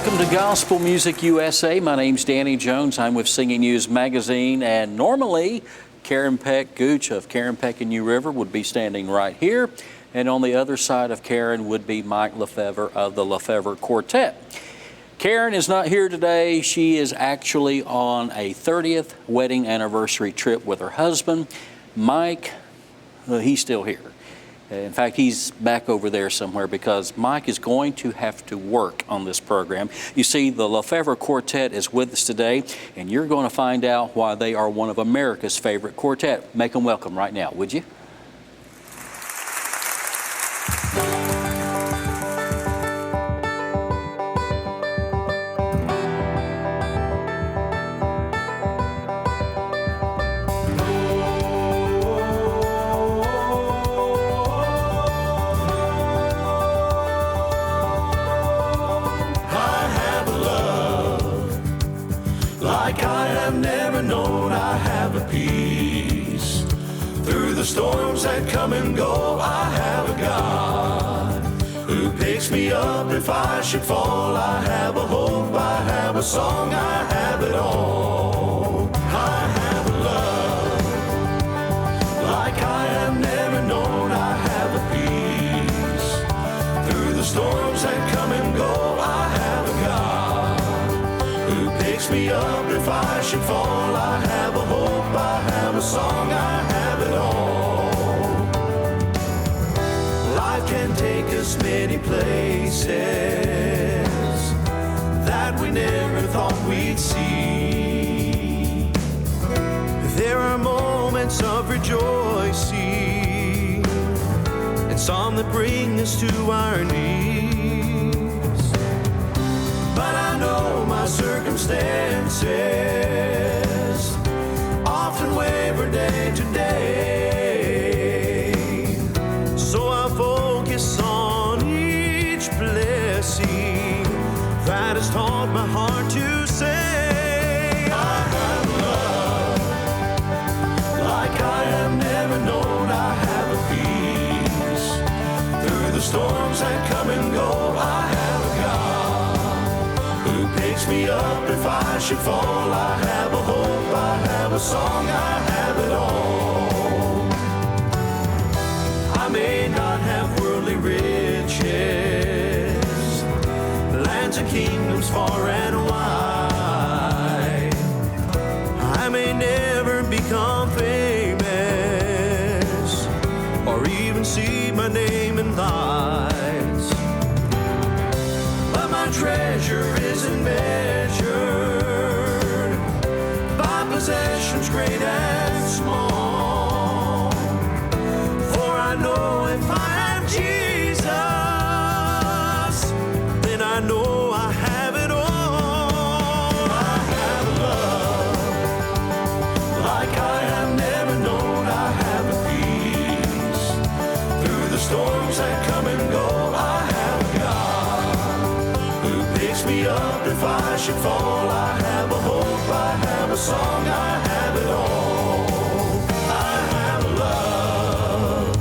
Welcome to Gospel Music USA. My name's Danny Jones. I'm with Singing News Magazine, and normally Karen Peck Gooch of Karen Peck and New River would be standing right here, and on the other side of Karen would be Mike LeFevre of the LeFevre Quartet. Karen is not here today. She is actually on a 30th wedding anniversary trip with her husband. Mike, he's still here. In fact, he's back over there somewhere because Mike is going to have to work on this program. You see, the LeFevre Quartet is with us today, and you're going to find out why they are one of America's favorite quartet. Make them welcome right now, would you? Like I have never known, I have a peace. Through the storms that come and go, I have a God who picks me up if I should fall. I have a hope, I have a song, I have it all. I have a love like I have never known, I have a peace. Through the storms that come and go, I have a God who picks me up if I should fall. I have a hope, I have a song, I have it all. Life can take us many places that we never thought we'd see. There are moments of rejoicing and some that bring us to our knees. But I know my circumstances often waver day to day, so I focus on each blessing that has taught my heart to say, I have love like I have never known, I have a peace. Through the storms that come and go, I have a God who picks me up if I should fall. I have a hope, I have a song, I have it all. I may not have worldly riches, lands and kingdoms far and wide. I may never become famous or even see my name in lights, but my treasure isn't measured by possessions great and small. For I know if I have Jesus, then I know I have it all. I have love like I have never known, I have a peace. Through the storms that come and go, I have a God who picks me up if I should fall. I have a hope, I have a song, I have it all. I have a love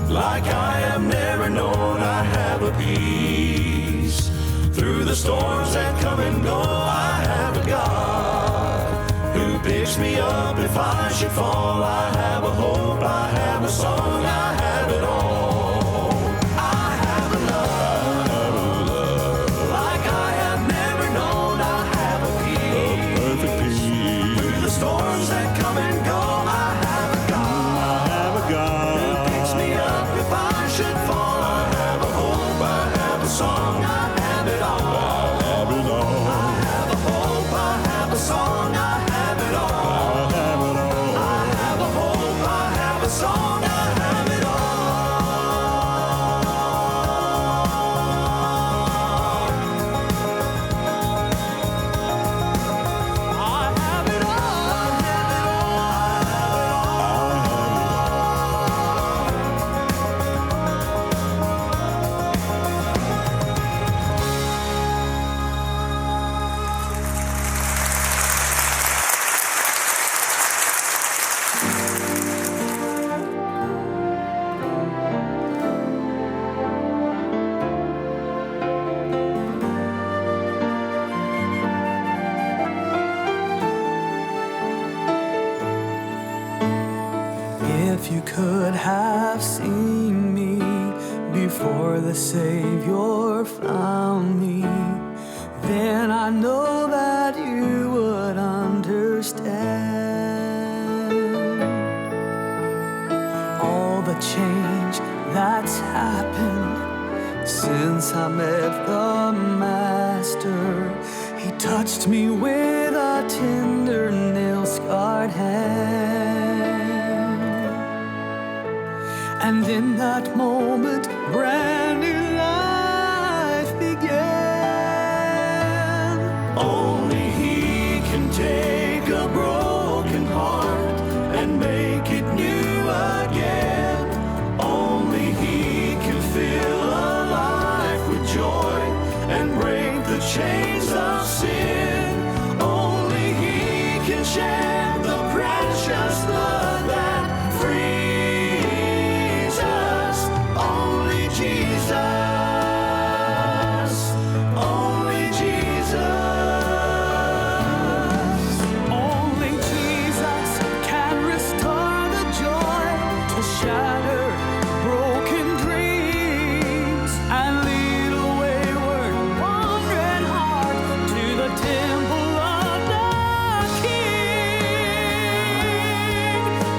like I have never known, I have a peace. Through the storms that come and go, I have a God who picks me up if I should fall. I have a hope, I have a song, I have it all. I have a love like I have never known, I have a peace. Perfect peace. Through the storms that come and go, I have a God. I have a God Who picks me up if I should fall. I have a hope, I have a song, I have it all. I have it all. I have a hope, I have a song, I have it all. I have it all. I have a hope, I have a song, I have it if you could have seen me before the Savior found me, then I know that you would understand all the change that's happened since I met the Master. He touched me with a tender nail-scarred hand, and in that moment, brand new life began. Only He can take a broken heart and make it new again. Only He can fill a life with joy and break the chains of sin. Only He can shed the precious blood that frees us. Only Jesus, only Jesus. Only Jesus can restore the joy to shattered, broken dreams and lead a wayward, wandering heart to the temple of the King.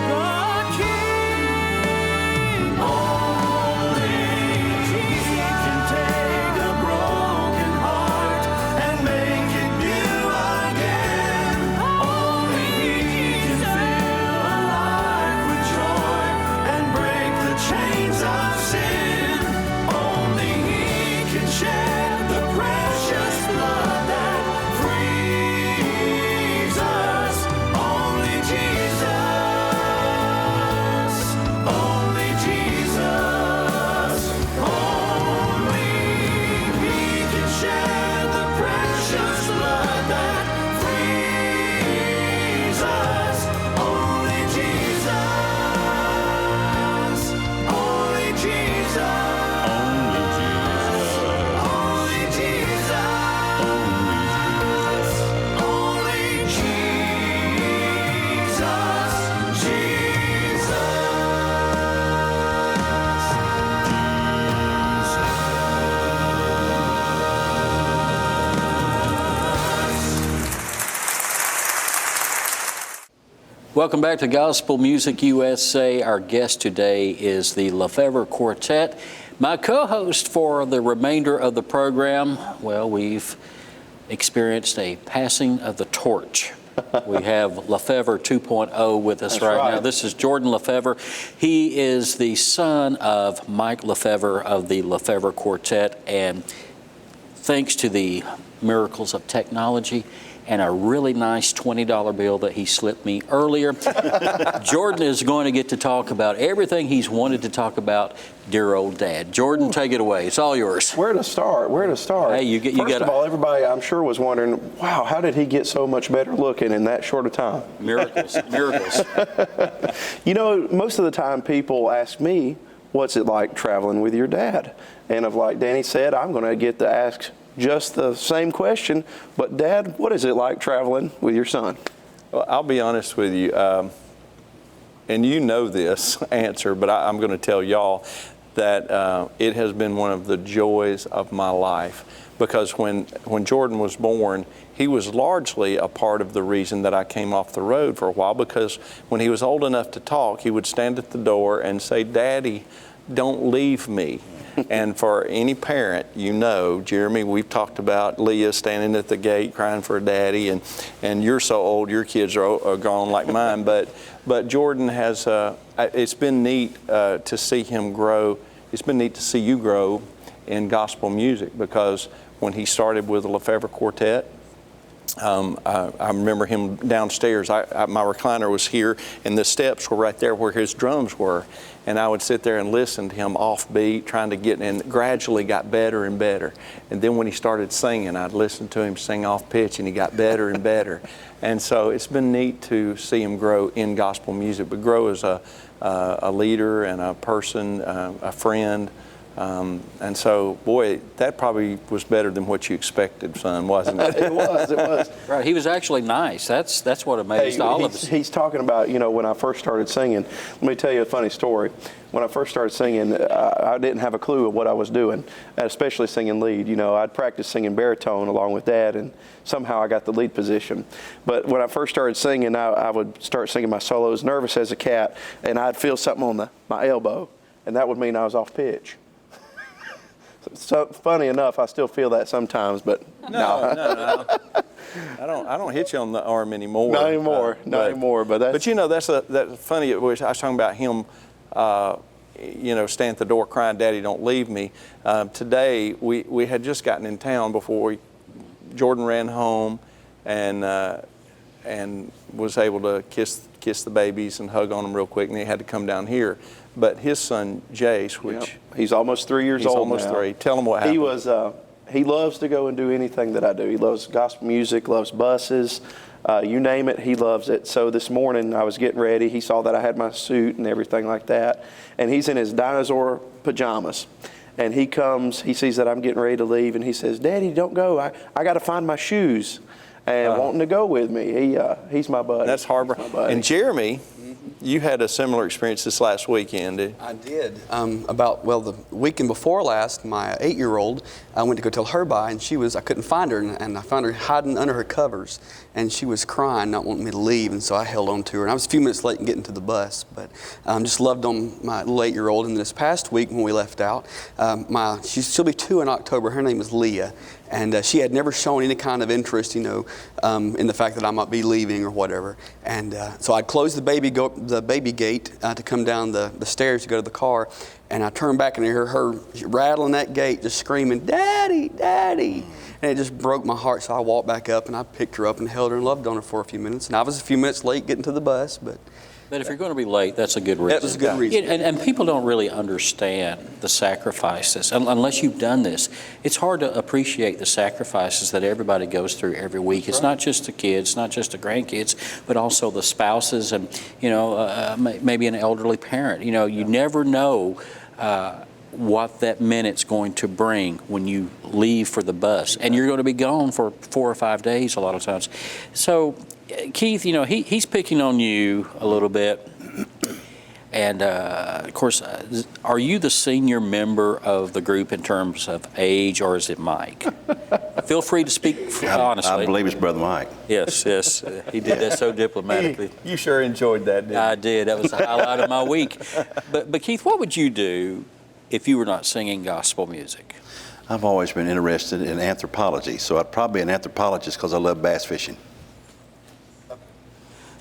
The King. Only Jesus can take a broken heart and make it new again. Only He can fill a life with joy and break the chains of sin. Only He can shed the precious blood that frees us. Only Jesus, only Jesus, only He can shed the precious blood that frees us. Only Jesus, only Jesus, only Jesus, only Jesus, Welcome back to Gospel Music USA. Our guest today is the LeFevre Quartet. My co-host for the remainder of the program, well, we've experienced a passing of the torch. We have LeFevre 2.0 with us right now. This is Jordan LeFevre. He is the son of Mike LeFevre of the LeFevre Quartet, and thanks to the miracles of technology and a really nice $20 bill that he slipped me earlier, Jordan is going to get to talk about everything he's wanted to talk about, dear old Dad. Jordan, take it away. It's all yours. Where to start? Where to start? Hey, First of all, everybody, I'm sure, was wondering, wow, how did he get so much better looking in that short a time? Miracles, miracles. You know, most of the time people ask me, what's it like traveling with your dad? And like Danny said, I'm going to get to ask just the same question, but Dad, what is it like traveling with your son? Well, I'll be honest with you, and you know this answer, but I'm going to tell y'all that it has been one of the joys of my life, because when Jordan was born, he was largely a part of the reason that I came off the road for a while, because when he was old enough to talk, he would stand at the door and say, "Daddy, don't leave me." And for any parent, you know, Jeremy, we've talked about Leah standing at the gate crying for a daddy, and you're so old, your kids are gone like mine. But Jordan has, it's been neat to see him grow. It's been neat to see you grow in gospel music, because when he started with the LeFevre Quartet, I remember him downstairs. My recliner was here, and the steps were right there where his drums were. And I would sit there and listen to him offbeat, trying to get, and gradually got better and better. And then when he started singing, I'd listen to him sing off pitch, and he got better and better. And so it's been neat to see him grow in gospel music, but grow as a leader and a person, a friend, And so, boy, that probably was better than what you expected, son, wasn't it? It was. Right, he was actually nice. That's what amazed all of us. He's talking about, when I first started singing. Let me tell you a funny story. When I first started singing, I didn't have a clue of what I was doing, especially singing lead. I'd practiced singing baritone along with Dad, and somehow I got the lead position. But when I first started singing, I would start singing my solos, nervous as a cat, and I'd feel something on my elbow, and that would mean I was off pitch. So funny enough, I still feel that sometimes, but No. I don't hit you on the arm anymore. Not anymore. But that's that's funny. I was talking about him, staying at the door crying, "Daddy, don't leave me." Today we had just gotten in town before Jordan ran home, and was able to kiss the babies and hug on them real quick, and he had to come down here. But his son Jace, which he's almost 3 years old almost now. 3. Tell him what happened. He loves to go and do anything that I do. He loves gospel music, loves buses, you name it, he loves it. So this morning I was getting ready. He saw that I had my suit and everything like that, and he's in his dinosaur pajamas. And he sees that I'm getting ready to leave, and he says, "Daddy, don't go. I got to find my shoes." And wanting to go with me. He's my buddy. That's Harbor. And Jeremy, you had a similar experience this last weekend, did you? I did. The weekend before last, my 8-year-old, I went to go tell her bye, and I couldn't find her, and I found her hiding under her covers, and she was crying, not wanting me to leave, and so I held on to her. And I was a few minutes late in getting to the bus, but just loved on my little 8-year-old. And this past week when we left out, she'll be 2 in October. Her name is Leah. And she had never shown any kind of interest, in the fact that I might be leaving or whatever. And so I closed the baby gate to come down the stairs to go to the car. And I turned back and I heard her rattling that gate, just screaming, "Daddy, Daddy." And it just broke my heart. So I walked back up and I picked her up and held her and loved on her for a few minutes. And I was a few minutes late getting to the bus, but if you're going to be late, that's a good reason. That was a good reason. And people don't really understand the sacrifices. Unless you've done this, it's hard to appreciate the sacrifices that everybody goes through every week. It's not just the kids, not just the grandkids, but also the spouses and, maybe an elderly parent. You never know what that minute's going to bring when you leave for the bus. And you're going to be gone for 4 or 5 days a lot of times. So, Keith, he's picking on you a little bit. And, of course, are you the senior member of the group in terms of age, or is it Mike? Feel free to speak honestly. I believe it's Brother Mike. Yes. He did that so diplomatically. You sure enjoyed that, didn't you? I did. That was the highlight of my week. But Keith, what would you do if you were not singing gospel music? I've always been interested in anthropology, so I'd probably be an anthropologist because I love bass fishing.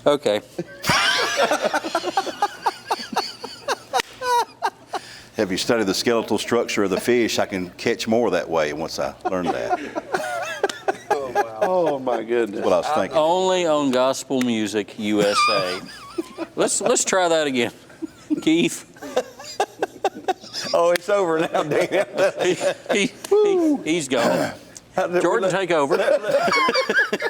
Okay. Have you studied the skeletal structure of the fish? I can catch more that way once I learn that. Oh my goodness. That's what I was thinking. Only on Gospel Music USA. Let's try that again. Keith. Oh, it's over now, Dan. He's gone. Jordan, take over.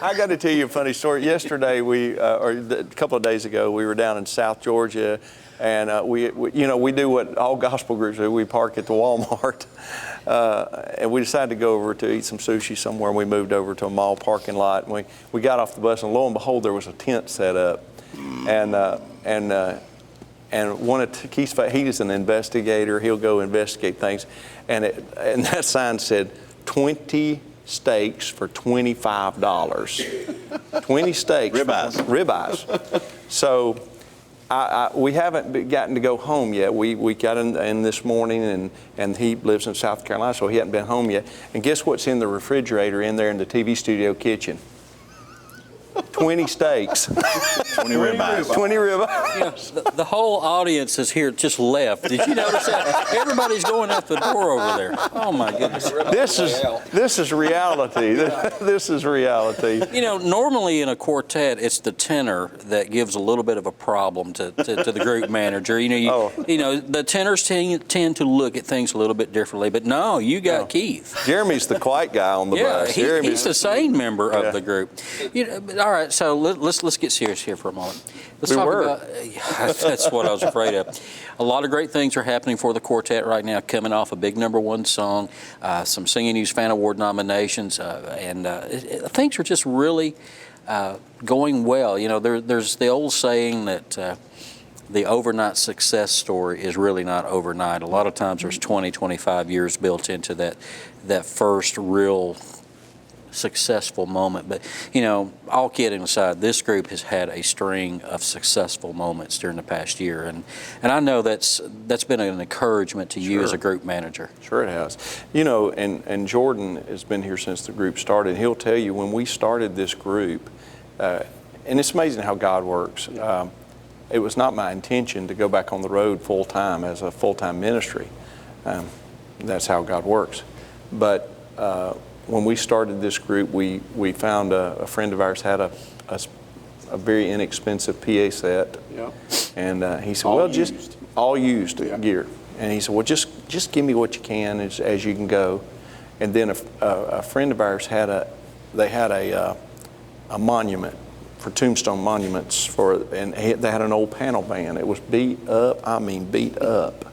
I got to tell you a funny story. Yesterday, a couple of days ago, we were down in South Georgia, and we do what all gospel groups do. We park at the Walmart, and we decided to go over to eat some sushi somewhere. And we moved over to a mall parking lot, and we got off the bus, and lo and behold, there was a tent set up, and one of Keith's, he's an investigator. He'll go investigate things, and that sign said 20 steaks for $25. 20 steaks. Ribeyes. So we haven't gotten to go home yet. We got in this morning, and he lives in South Carolina, so he hadn't been home yet. And guess what's in the refrigerator in there in the TV studio kitchen? 20 steaks. 20 ribeyes. 20 ribeyes. The whole audience is here, just left. Did you notice that? Everybody's going out the door over there. Oh my goodness. This is reality. This is reality. Normally in a quartet, it's the tenor that gives a little bit of a problem to the group manager. The tenors tend to look at things a little bit differently, but no, you got Keith. Jeremy's the quiet guy on the bus. He's the sane member of the group. All right, so let's get serious here for a moment. Let's We talk were. about. That's what I was afraid of. A lot of great things are happening for the quartet right now. Coming off a big #1 song, some Singing News Fan Award nominations, and things are just really going well. You know, there's the old saying that. The overnight success story is really not overnight. A lot of times there's 20, 25 years built into that first real successful moment. But, you know, all kidding aside, this group has had a string of successful moments during the past year. And I know that's been an encouragement to you as a group manager. Sure it has. You know, and Jordan has been here since the group started. He'll tell you when we started this group, and it's amazing how God works. It was not my intention to go back on the road full-time as a full-time ministry. That's how God works. But when we started this group, we found a friend of ours had a very inexpensive PA set. Yeah. And he said, just all used gear. And he said, well, just give me what you can as you can go. And then a friend of ours had a monument for tombstone monuments and they had an old panel van. It was beat up, I mean beat up.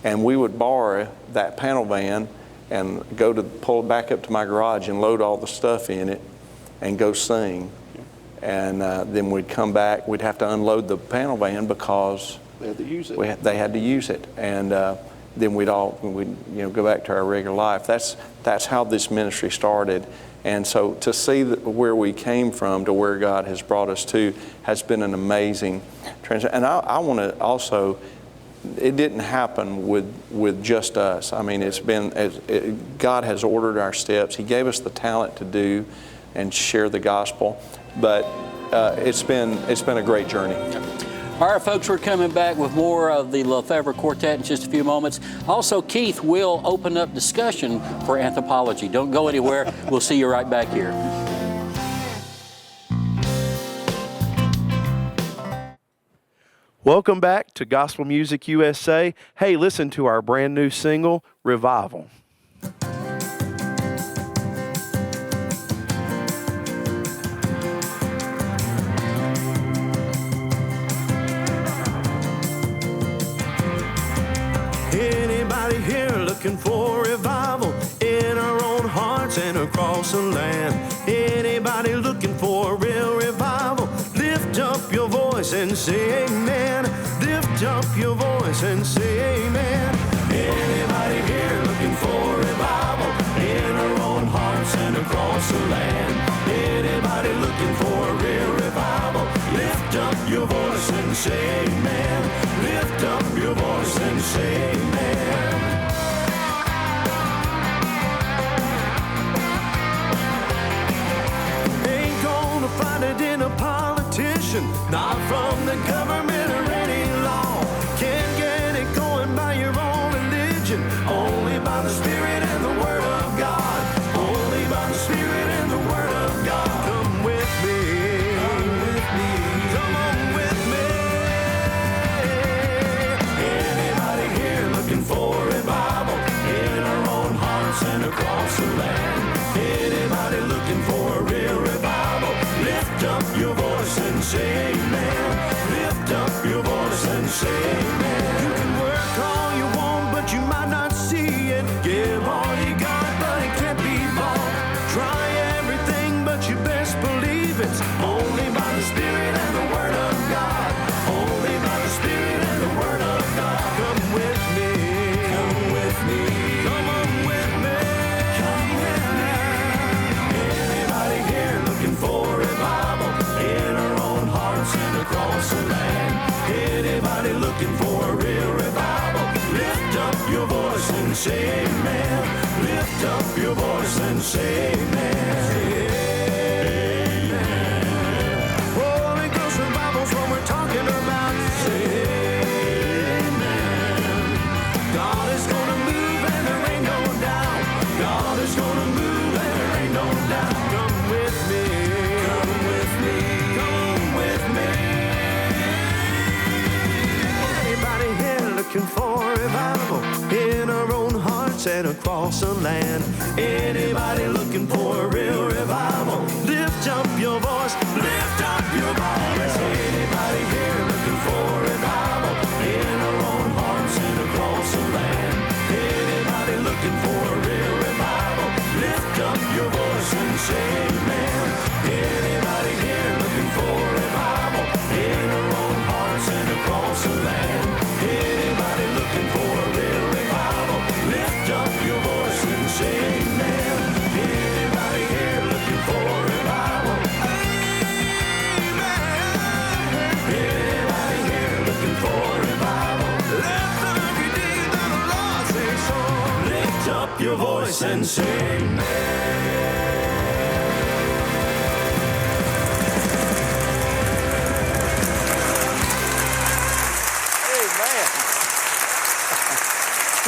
And we would borrow that panel van and pull it back up to my garage and load all the stuff in it and go sing. And then we'd come back, we'd have to unload the panel van because They had to use it. they had to use it. And then we'd go back to our regular life. That's how this ministry started. And so to see where we came from to where God has brought us to has been an amazing transition. And I want to also, it didn't happen with just us. I mean, God has ordered our steps. He gave us the talent to do and share the gospel. But it's been a great journey. All right, folks, we're coming back with more of the LeFevre Quartet in just a few moments. Also, Keith will open up discussion for anthropology. Don't go anywhere. We'll see you right back here. Welcome back to Gospel Music USA. Hey, listen to our brand new single, Revival. Anybody here looking for revival in our own hearts and across the land? Anybody looking for a real revival? Lift up your voice and say amen. Lift up your voice and say amen. Anybody here looking for revival in our own hearts and across the land? Anybody looking for a real revival? Lift up your voice and say amen. Lift up your voice and say amen. Ain't gonna find it in a politician, not from the government or any law. Can't get it going by your own religion, only by the Spirit and the Word of God. Only by the Spirit and the Word of God. Come with me. Come with me. Come on with me. Anybody here looking for revival in our own hearts and across the land? Anybody looking for a real revival? Lift up your voice and say amen. Lift up your voice and say amen. You can work all you want, but you might not see it. Give all you got, but it can't be bought. Try everything, but you best believe it's only by the Spirit and the Word of God. Only by the Spirit and the Word of God. Come with me. Come with me. Come on with me. Come with me. Anybody here looking for revival in our own hearts and across the land? Anybody looking for a real revival? Lift up your voice and say amen. Lift up your voice and say amen. Holy Ghost revival's what we're talking about. Say amen. God is gonna move and there ain't no doubt. God is gonna move and there ain't no doubt. Come with me. Come with me. Come with me. Anybody here looking for revival in our own hearts and across the land? Anybody looking for a real revival? Lift up your voice. Lift up lonesome land. Anybody looking for a real revival, lift up your voice and say amen. Anybody here looking for a revival? Amen. Anybody here looking for a revival? Let the redeemed of the Lord say so. Lift up your voice and say amen.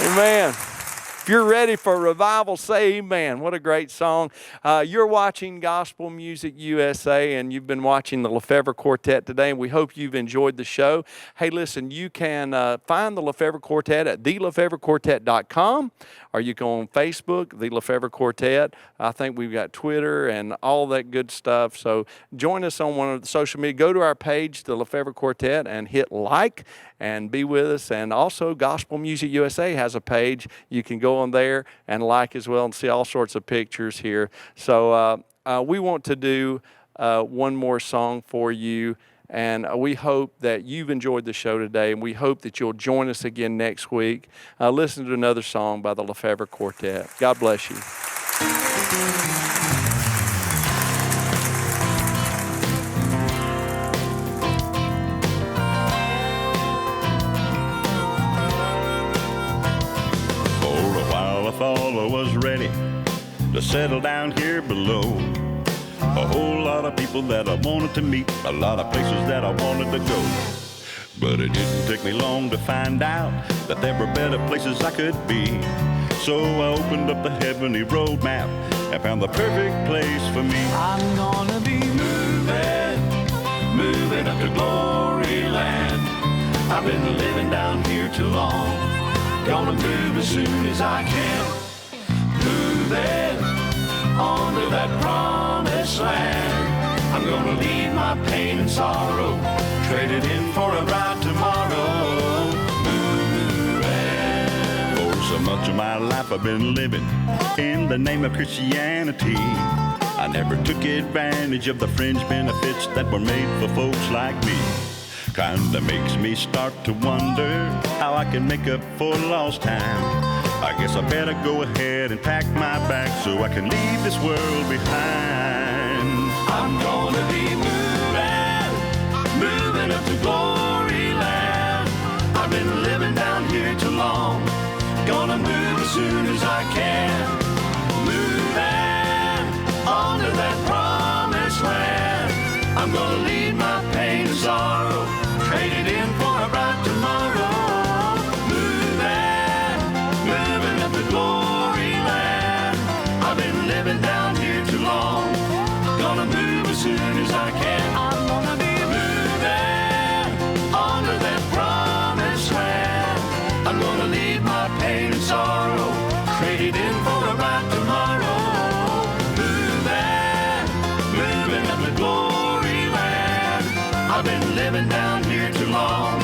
Amen. If you're ready for revival, say amen. What a great song. You're watching Gospel Music USA, and you've been watching the LeFevre Quartet today, and we hope you've enjoyed the show. Hey, listen, you can find the LeFevre Quartet at thelefevrequartet.com, or you can on Facebook, the LeFevre Quartet. I think we've got Twitter and all that good stuff. So join us on one of the social media. Go to our page, the LeFevre Quartet, and hit like and be with us. And also, Gospel Music USA has a page. You can go on there and like as well and see all sorts of pictures here. So we want to do one more song for you. And we hope that you've enjoyed the show today, and we hope that you'll join us again next week. Listen to another song by the LeFevre Quartet. God bless you. For a while I thought I was ready to settle down here below. A whole lot of people that I wanted to meet, a lot of places that I wanted to go. But it didn't take me long to find out that there were better places I could be. So I opened up the heavenly road map and found the perfect place for me. I'm gonna be moving up to glory land. I've been living down here too long. Gonna move as soon as I can. Moving on to that promised land. I'm gonna leave my pain and sorrow, trade it in for a bright tomorrow. Moving. For so much of my life I've been living in the name of Christianity. I never took advantage of the fringe benefits that were made for folks like me. Kinda makes me start to wonder how I can make up for lost time. I guess I better go ahead and pack my bag so I can leave this world behind. I'm gonna be moving up to glory land. I've been living down here too long. Gonna move as soon as I can. Moving on to that promised land. I'm gonna leave my pain and sorrow, trade it in for a bright tomorrow. Moving up to glory land. I've been living down here too long. Gonna move as soon as I can. I'm gonna be moving on to that promised land. I'm gonna leave my pain and sorrow, trade it in for a bright tomorrow. Moving up to glory land. I've been living down here too long.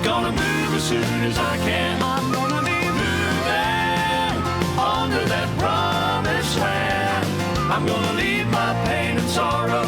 Gonna move as soon as I can. I'm gonna be moving on to that promised land. I'm gonna leave my pain and sorrow,